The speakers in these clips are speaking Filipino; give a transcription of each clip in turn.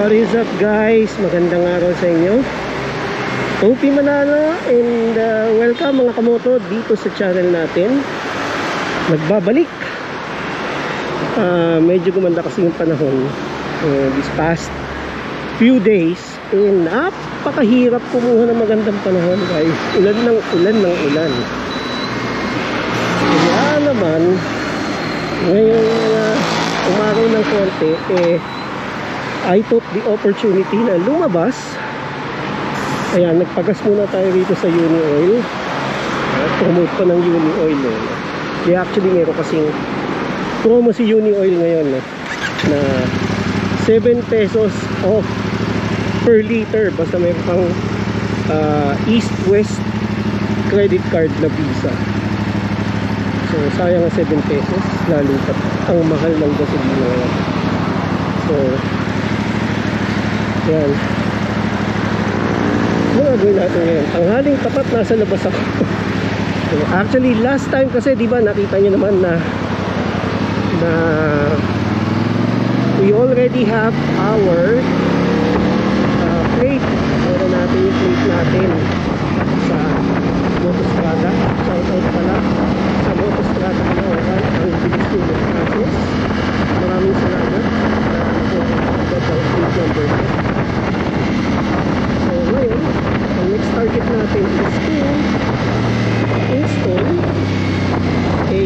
What is up guys? Magandang araw sa inyo. OP Manalo and welcome mga kamoto dito sa channel natin. Nagbabalik. Medyo gumanda kasi yung panahon this past few days. And napakahirap kumuha ng magandang panahon guys. Ulan ng ulan. Kaya naman ngayong umaraw ng konti I took the opportunity na lumabas. Ayan, nagpagas muna tayo rito sa Uni Oil. Promote pa ng Uni Oil actually meron kasing promo si Uni Oil ngayon na 7 pesos off per liter basta meron pang East-West credit card na Visa. So sayang na 7 pesos lalo pa ang mahal ng gasolina ngayon. So yan, ano gawin natin ngayon? Ang haling tapat nasa labas ako. So, actually last time kasi diba nakita nyo naman na we already have our plate. Meron natin yung plate natin sa Motostrada. Shout out pala sa Motostrada Caloocan, ang bilis ko yung process. Maraming salamat ang plate number. So ngayon, ang next target natin is to install a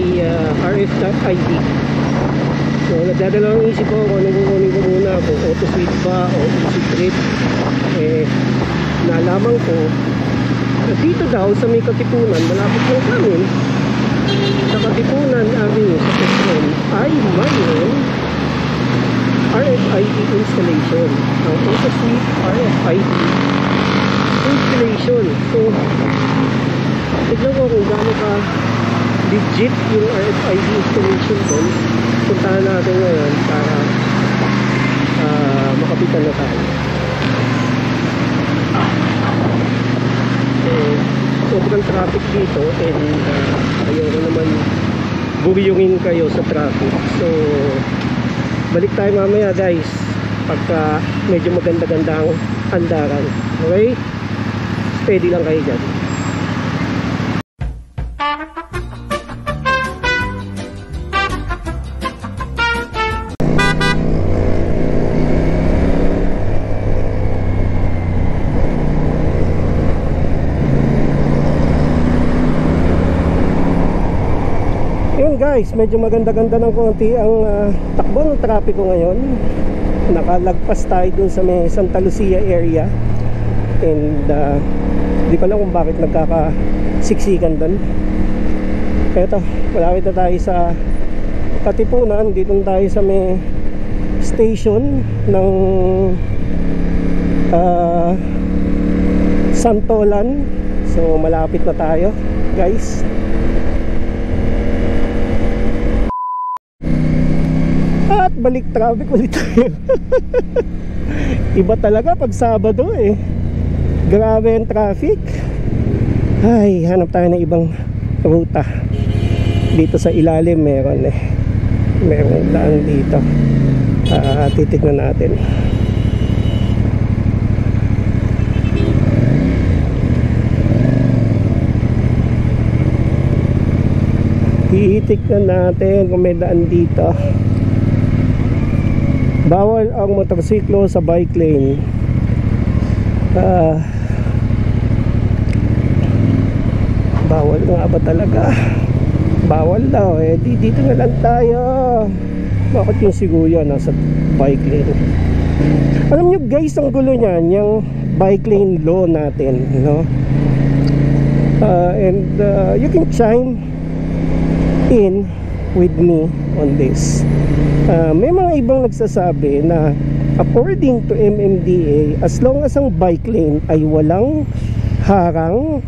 RFID. So nagdadalawang isip ko kung anong kukunin ko muna, kung auto switch ba o easy grip. Nalaman ko dito daw sa may Katipunan, malapit lang kami sa Katipunan Avenue sa Petron ay mayroon RFID installation. Ang auto switch RFID installation. So tignan ko kung gaano ka legit yung RFID installation doon. Puntahan natin ngayon para makapitan na tayo. Sobrang traffic dito and ayaw ko naman buriyungin kayo sa traffic. So balik tayo mamaya guys pagka medyo maganda-ganda ang handaran. Okay? Steady lang kayo dyan. Guys, medyo maganda-ganda ng konti ang takbo ng trapiko ngayon. Nakalagpas tayo dun sa may Santa Lucia area and di ko alam kung bakit nagkakasiksikan dun. Eto, malapit na tayo sa Katipunan. Dito tayo sa may station ng Santolan. So malapit na tayo guys. At balik traffic ulit tayo. Iba talaga pag Sabado grabe ang traffic. Ay, hanap tayo ng ibang ruta. Dito sa ilalim meron daan dito. Titignan natin. Titignan natin kung may daan dito. Bawal ang motorsiklo sa bike lane. Bawal nga ba talaga? Bawal daw dito na lang tayo. Bakit yung siguya nasa bike lane? Alam nyo guys, ang gulo niyan yung bike lane law natin, no? And you can chime in with me on this. May mga ibang nagsasabi na according to MMDA, as long as ang bike lane ay walang harang,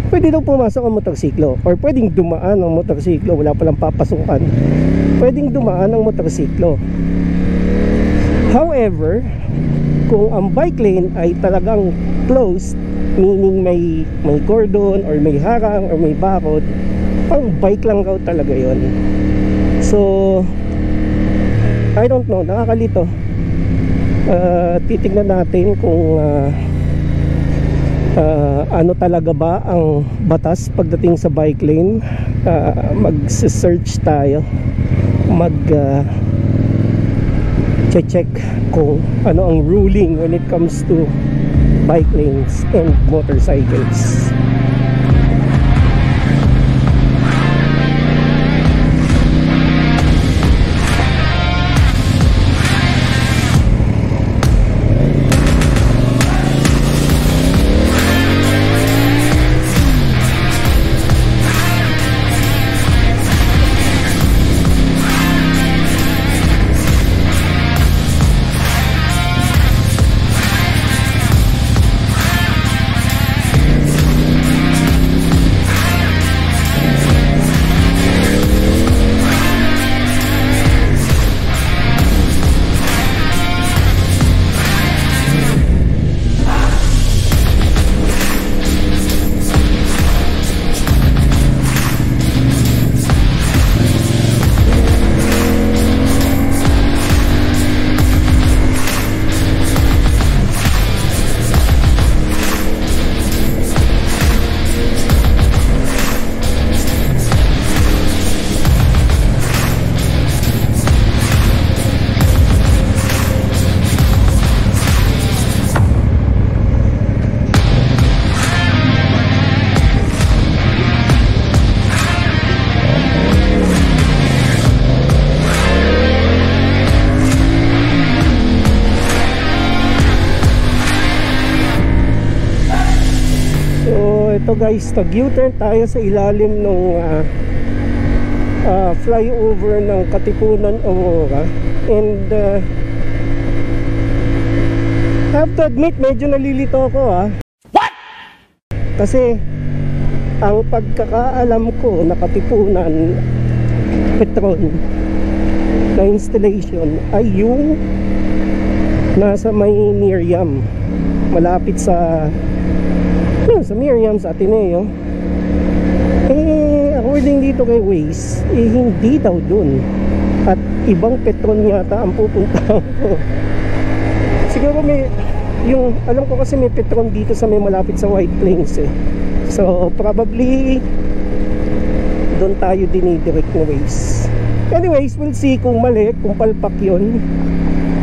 pwede daw pumasok ang motorsiklo or pwedeng dumaan ang motorsiklo. Wala palang papasukan, pwedeng dumaan ang motorsiklo. However, kung ang bike lane ay talagang closed, meaning may cordon or may harang or may bakod, pang bike lang daw talaga yon. So I don't know, nakakalito. Titignan natin kung ano talaga ba ang batas pagdating sa bike lane. Mag-search tayo, check kung ano ang ruling when it comes to bike lanes and motorcycles. Ito guys, nag-U-turn tayo sa ilalim ng flyover ng Katipunan Aurora, and I have to admit, medyo nalilito ako What? Kasi ang pagkakaalam ko na Katipunan Petron na installation ay yung nasa may Miriam, malapit sa Miriam, sa Ateneo. According dito kay Waze, hindi daw dun, at ibang Petron yata ang pupuntahan ko. Siguro may, yung alam ko kasi may Petron dito sa may malapit sa White Plains so probably doon tayo dinidirect na Waze. Anyways, we'll see kung mali, kung palpak yun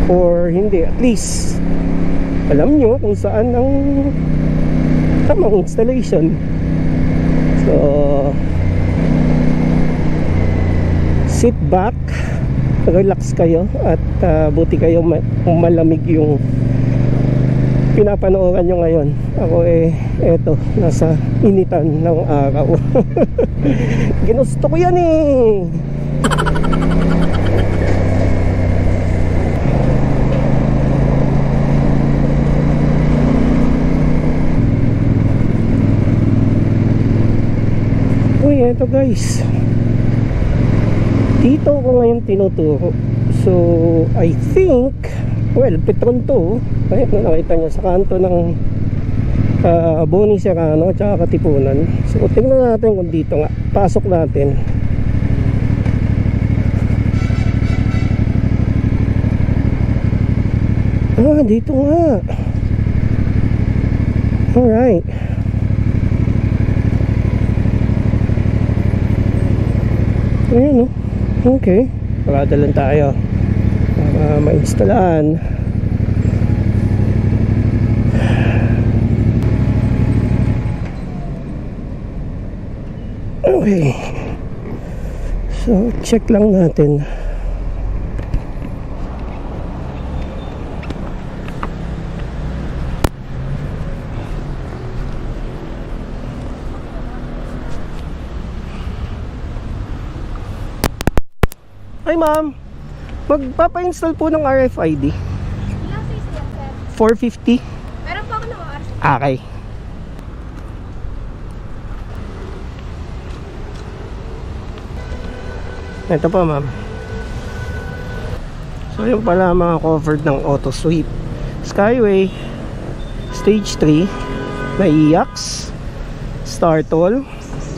or hindi. At least alam nyo kung saan ang tamang installation. So sit back, relax kayo, at buti kayo malamig yung pinapanooran nyo ngayon. Ako eto, nasa initan ng araw. Ginusto ko yan Ito guys, dito ko ngayon tinuturo. So I think, well, Petron to. Ayun, nakita nyo sa kanto ng Boni Serrano at Katipunan. So tingnan natin kung dito nga, pasok natin. Dito nga. Alright. Ayan okay, parada lang tayo para ma-installan. Okay, so check lang natin. Hi ma'am, magpapa-install po ng RFID. Ilang size yan, sir? 450. Meron po ako ng RFID. Okay. Ito po ma'am. So yung pala mga covered ng auto sweep. Skyway, Stage 3, Naiax, Startol,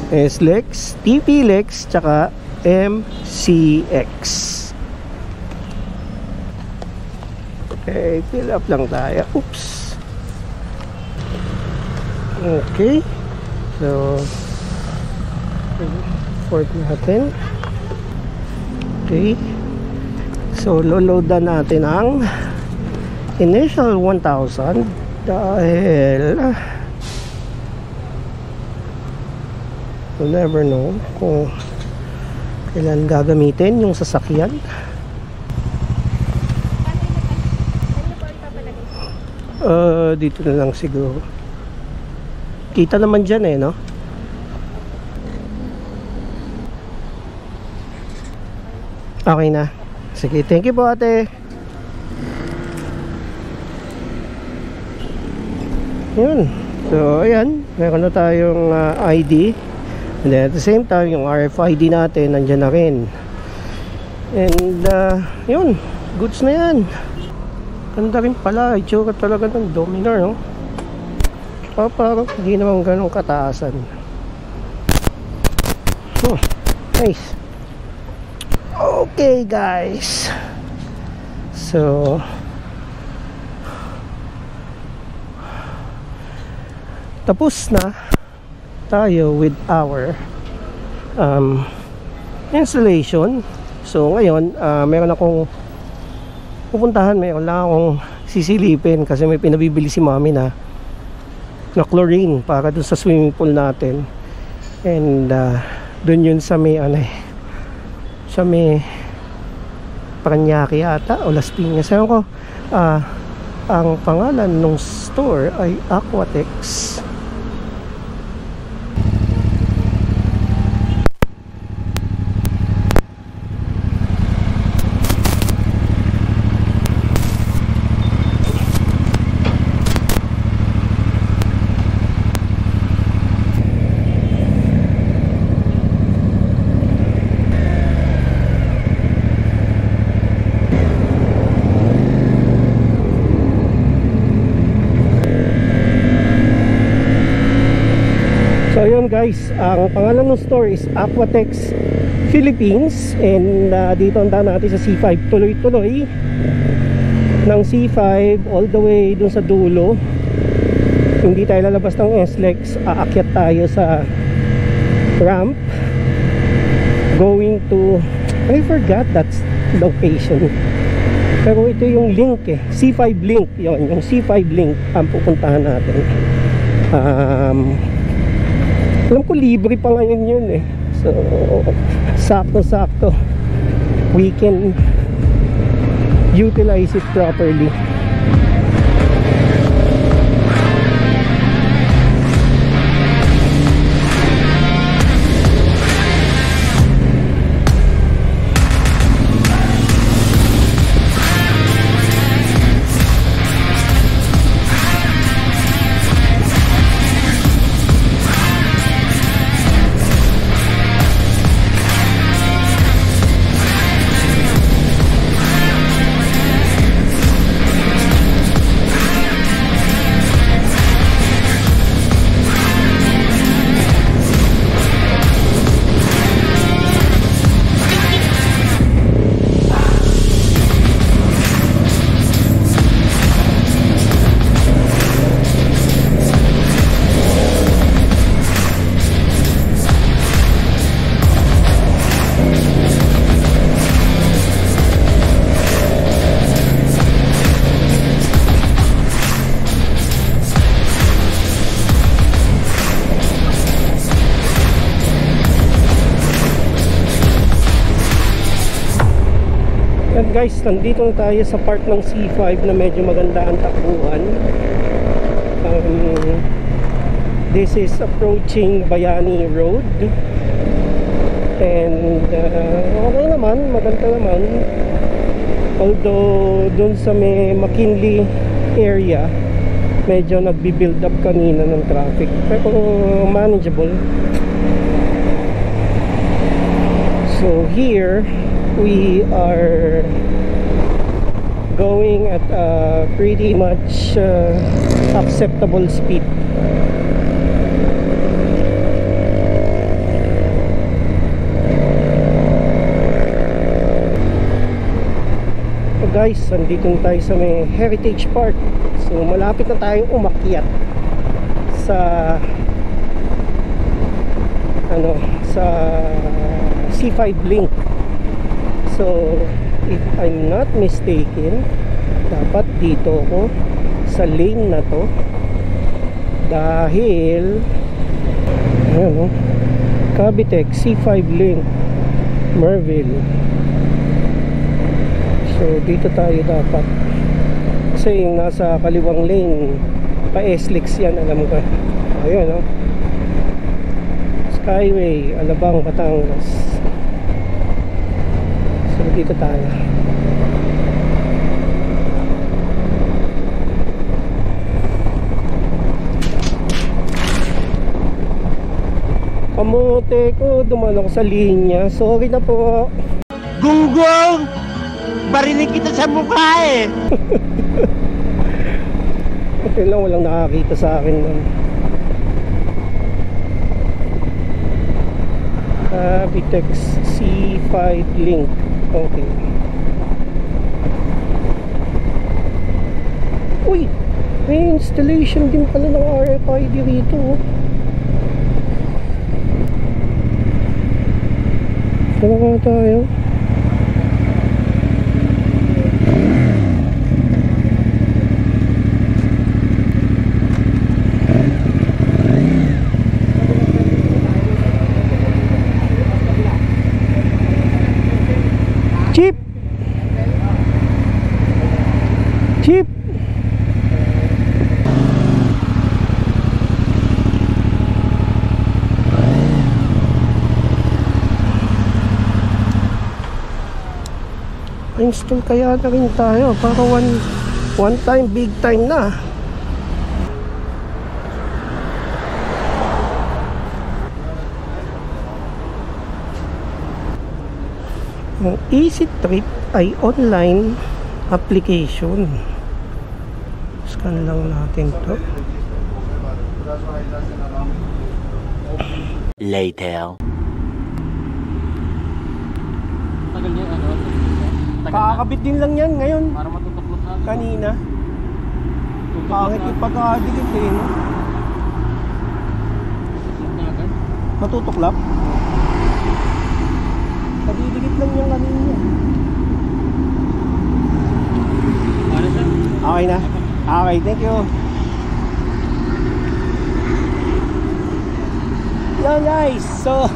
SLEX, TPLEX, tsaka MCX. Okay, fill up lang tayo. Oops. Okay. So, port natin. Okay. So, load na natin ang initial 1,000 dahil you'll never know kung kailan gagamitin yung sasakyan. Dito na lang siguro. Kita naman dyan eh, no? Okay na. Sige, thank you po ate. Yun. So, ayan. Meron na tayong ID. And then at the same time, yung RFID natin, nandyan na rin. And, yun. Goods na yan. Ganda rin pala. Itsura talaga ng Dominar, no? Parang hindi naman ganun kataasan. Nice. Okay guys, so tapos na tayo with our installation. So ngayon meron akong pupuntahan, meron lang akong sisilipin kasi may pinabibili si mami na chlorine para dun sa swimming pool natin. And dun yun sa may sa may Paranaque ata o Las Piñas. Sabi ko ang pangalan ng store ay Aquatex. So yun guys, ang pangalan ng store is Aquatex Philippines. And dito ang daan natin sa C5, tuloy-tuloy ng C5 all the way dun sa dulo. Hindi tayo lalabas ng SLEX, aakyat tayo sa ramp going to, I forgot that's location, pero ito yung link eh, C5 link. Yun, yung C5 link ang pupuntahan natin. Alam ko libre pa ngayon yun eh. So sakto-sakto we can utilize it properly. Guys, nandito na tayo sa part ng C5 na medyo maganda ang takbuhan. This is approaching Bayani Road. And okay naman, maganda naman. Although dun sa may McKinley area medyo nagbi-build up kanina ng traffic, pero manageable. So here we are going at a pretty much acceptable speed. So guys, guys, andito na tayo sa may Heritage Park. So malapit na tayong umakyat sa sa C5 link. So if I'm not mistaken, dapat dito ako sa lane na to dahil Cavite C5 link Merville. So dito tayo dapat kasi yung nasa kaliwang lane pa SLEX yan, alam ko. Ayun Skyway, Alabang, Batangas. So dito tayo. Kamote ko, dumaan ako sa linya. Sorry na po. Gunggong! Barinig kita sa mukha eh! Okay lang, walang nakakita sa akin nun. Cavitex C5 link. Okay. Uy! May installation din pala ng RFID rito. Tama nga tayo. Chip! Chip! Install kaya na rin tayo para one time big time na. Ang Easy Trip ay online application. Scan lang natin to. Later. Tagal niya Kakakabit din lang yan ngayon. para matutuklot na. Kanina. Pangit yung pagkakadikit eh. No? Tutuklot na agad. Matutuklap. Kadidikit lang yung kanina. Ano siya? Okay na. Okay, thank you. Yan guys, so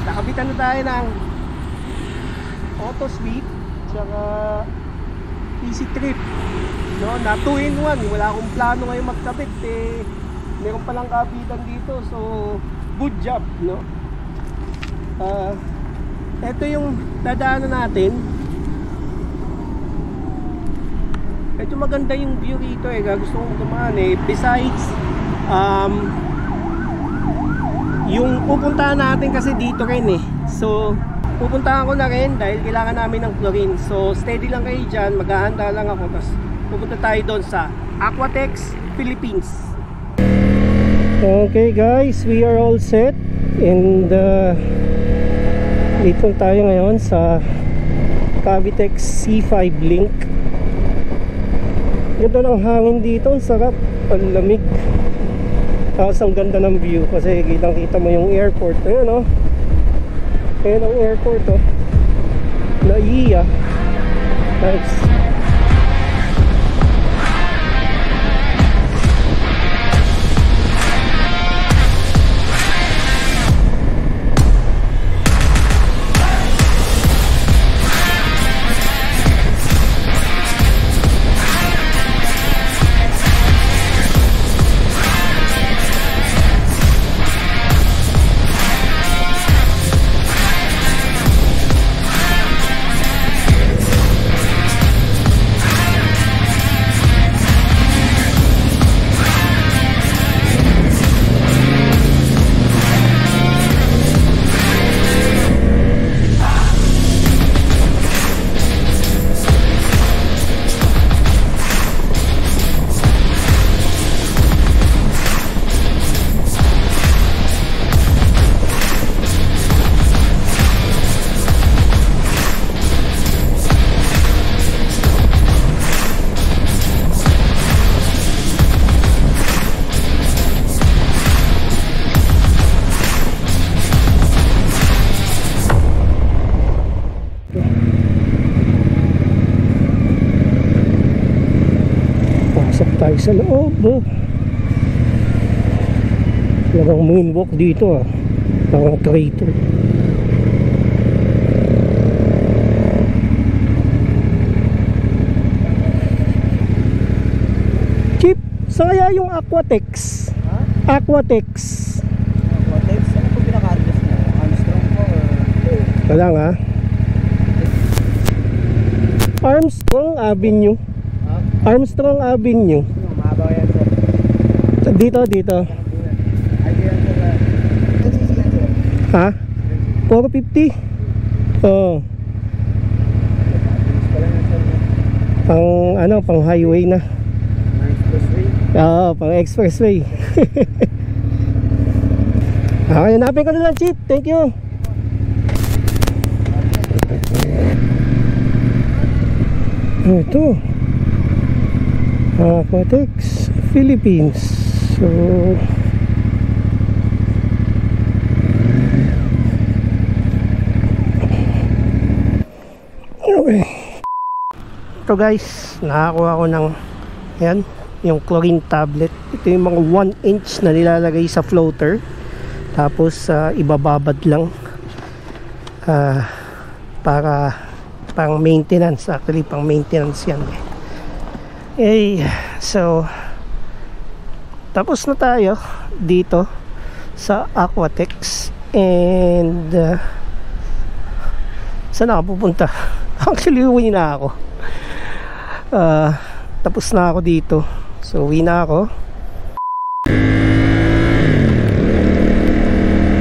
nakabitan na tayo ng Auto Sweep tsaka Easy Trip, no? Na 2-in-1. Wala akong plano ngayon magkabit eh. Meron palang kabitan dito, so good job, no? Ito yung dadaanan natin. Medyo maganda yung view rito eh. Gusto kong dumaan eh. Besides yung pupuntahan natin kasi dito rin eh. So pupuntahan ko na rin dahil kailangan namin ng chlorine. So steady lang kayo dyan. Maghahanda lang ako. Tapos pupunta tayo doon sa Aquatex Philippines. Okay guys, we are all set. And dito tayo ngayon sa Cavitex C5 link. Ganda ng hangin dito, ang sarap, ang lamig. Tapos ang ganda ng view kasi kitang kita mo yung airport. Ayun ayun ang airport Naiya. Nice. Pasok tayo sa loob. Talagang moonwalk dito. Parang crater. Chip, saan kaya yung Aquatex? Aquatex. Aquatex? Ano po pinaka-address mo? Armstrong po or... Wala nga. Armstrong Avenue. Armstrong Avenue. Mahaba yan sir. Dito. Ay, yan sir. NCC yan sir. Ha? 450? Oo. Pala yan sir. Pang highway na. Expressway. Oo, pang expressway. Okay, hanapin ko na lang, Chip. Thank you. Ito Aquatex Philippines. So okay. Ito guys, nakakuha ko ng yan, yung chlorine tablet. Ito yung mga 1 inch na nilalagay sa floater. Tapos ibababad lang para pang maintenance. Actually pang maintenance yan so tapos na tayo dito sa Aquatex. And saan ako pupunta? Actually uwi na ako. Tapos na ako dito, so uwi na ako.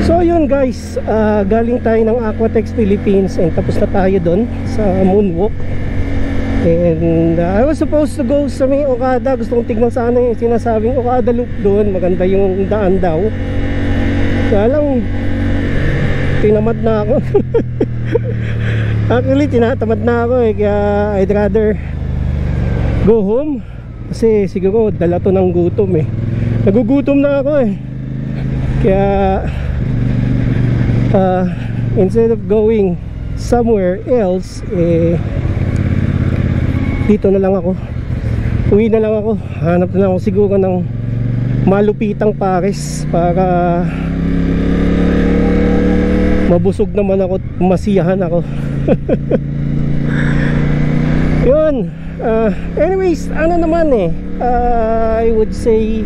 So yun guys, galing tayo ng Aquatex Philippines and tapos na tayo doon sa moonwalk. And I was supposed to go sa may Okada. Gusto kong tignan sana yung sinasabing Okada Loop doon. Maganda yung daan daw. Kaya lang tinamad na ako. Actually tinatamad na ako kaya I'd rather go home. Kasi siguro dala to ng gutom nagugutom na ako Kaya instead of going somewhere else, dito na lang ako. Uwi na lang ako. Hanap na lang ako siguro ng malupitang pares para mabusog naman ako at masiyahan ako. Yun. Anyways, ano naman I would say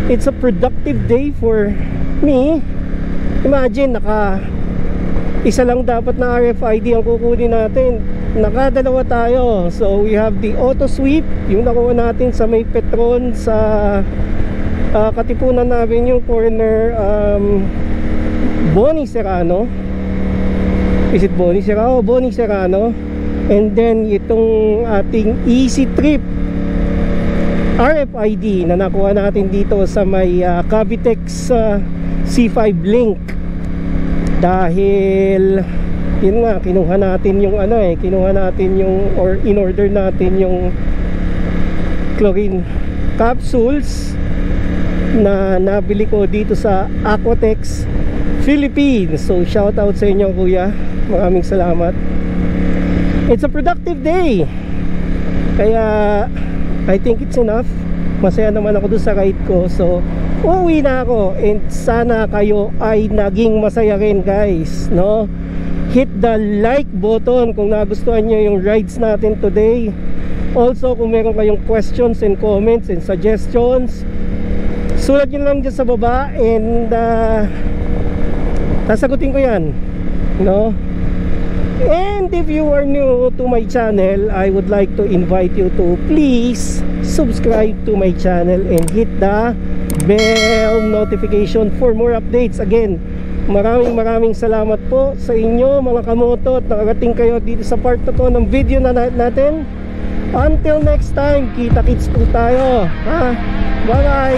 it's a productive day for me. Imagine, isa lang dapat na RFID ang kukunin natin. Nakadalawa tayo. So we have the auto sweep, yung nakuha natin sa may Petron sa Katipunan Avenue corner, Bonnie Serrano. Is it Bonnie Serrano? Bonnie Serrano. And then itong ating Easy Trip RFID na nakuha natin dito sa may Cavitex C5 link. Dahil yun nga, kinuha natin yung kinuha natin yung, or in order natin yung chlorine capsules na nabili ko dito sa Aquatex Philippines. So shout out sa inyo kuya, maraming salamat. It's a productive day. Kaya I think it's enough. Masaya naman ako doon sa ride ko. So uuwi na ako. And sana kayo ay naging masaya rin guys, no? Hit the like button kung nagustuhan nyo yung rides natin today. Also kung meron kayong questions and comments and suggestions, sulat nyo lang dyan sa baba. And sasagutin ko yan, no? And if you are new to my channel, I would like to invite you to please subscribe to my channel and hit the bell notification for more updates. Again, maraming salamat po sa inyo mga kamoto at nakarating kayo dito sa part na to ng video na natin. Until next time, kita-kits po tayo, ha? Bye bye.